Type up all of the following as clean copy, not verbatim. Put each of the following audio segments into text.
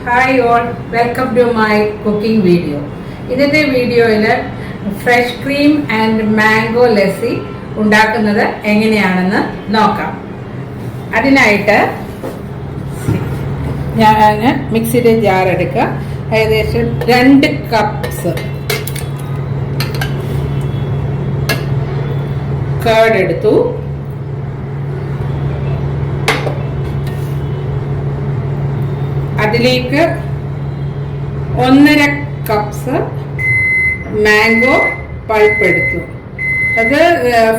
Hi all, welcome to my cooking video. ഇന്നത്തെ വീഡിയോയിൽ fresh cream and mango lassi ഉണ്ടാക്കുന്നത് എങ്ങനെയാണെന്ന് നോക്കാം. അതിനായിട്ട് ഞാൻ മിക്സിയുടെ ജാർ എടുക്കുക. ഏകദേശം 2 കപ്സ് കർഡ് എടുത്തു. അതിലേക്ക് 1.5 കപ്സ് മാംഗോ പൾപ്പ് എടുത്തു. അത്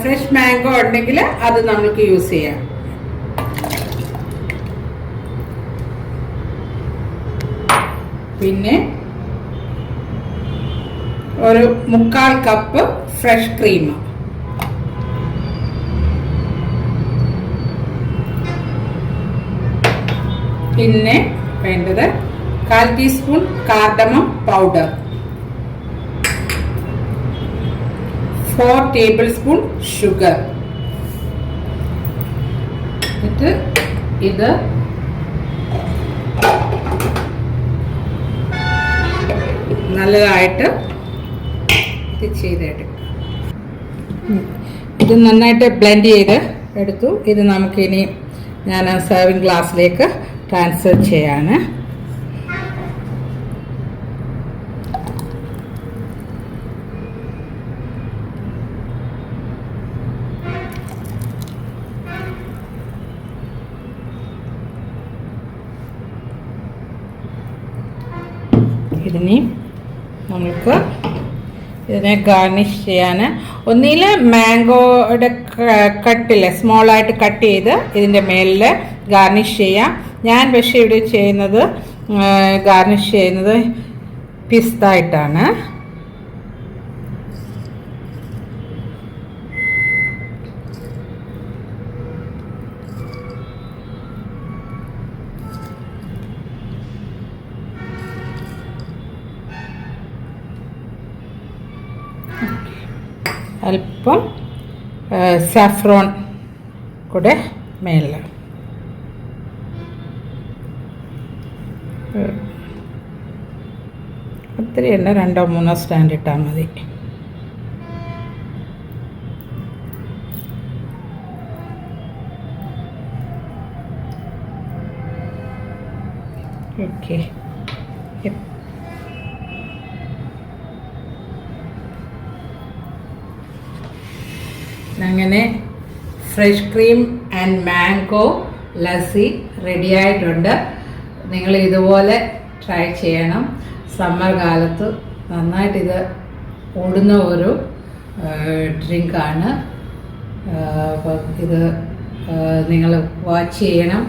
ഫ്രഷ് മാംഗോ ഉണ്ടെങ്കിൽ അത് നമുക്ക് യൂസ് ചെയ്യാം. പിന്നെ ഒരു 3/4 കപ്പ് ഫ്രഷ് ക്രീം, പിന്നെ വേണ്ടത് 1/4 teaspoon cardamom powder, 4 table spoon sugar. എന്നിട്ട് ഇത് നല്ലതായിട്ട് ചെയ്തെടുക്കും. ഇത് നന്നായിട്ട് ബ്ലെൻഡ് ചെയ്ത് എടുത്തു. ഇത് നമുക്കിനി ഞാൻ സെർവിങ് ഗ്ലാസ്സിലേക്ക് ട്രാൻസ്ഫർ ചെയ്യാണ്. ഇതിനെ നമുക്ക് ഇതിനെ ഗാർണിഷ് ചെയ്യാൻ ഒന്നിൽ മാംഗോയുടെ കട്ടില് സ്മോളായിട്ട് കട്ട് ചെയ്ത് ഇതിൻ്റെ മേലിൽ ഗാർണിഷ് ചെയ്യാം. ഞാൻ പക്ഷേ ഇവിടെ ചെയ്യുന്നത് ഗാർണിഷ് ചെയ്യുന്നത് പിസ്തായിട്ടാണ്. അല്പം സാഫ്രോൺ കൂടെ മേലിൽ. ഒത്തിരി എണ്ണ 2-3 സ്റ്റാൻഡ് ഇട്ടാൽ മതി. ഓക്കെ, അങ്ങനെ fresh cream and mango lassi ready ആയിട്ടുണ്ട്. നിങ്ങൾ ഇതുപോലെ ട്രൈ ചെയ്യണം. സമ്മർ കാലത്ത് നന്നായിട്ടിത് ഓടുന്ന ഒരു ഡ്രിങ്കാണ്. അപ്പം ഇത് നിങ്ങൾ വാച്ച് ചെയ്യണം,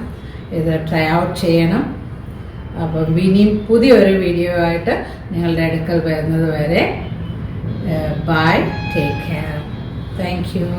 ഇത് ട്രൈ ഔട്ട് ചെയ്യണം. അപ്പം ഇനിയും പുതിയൊരു വീഡിയോ ആയിട്ട് നിങ്ങളുടെ അടുക്കൽ വരുന്നത് വരെ bye, take care. Thank you.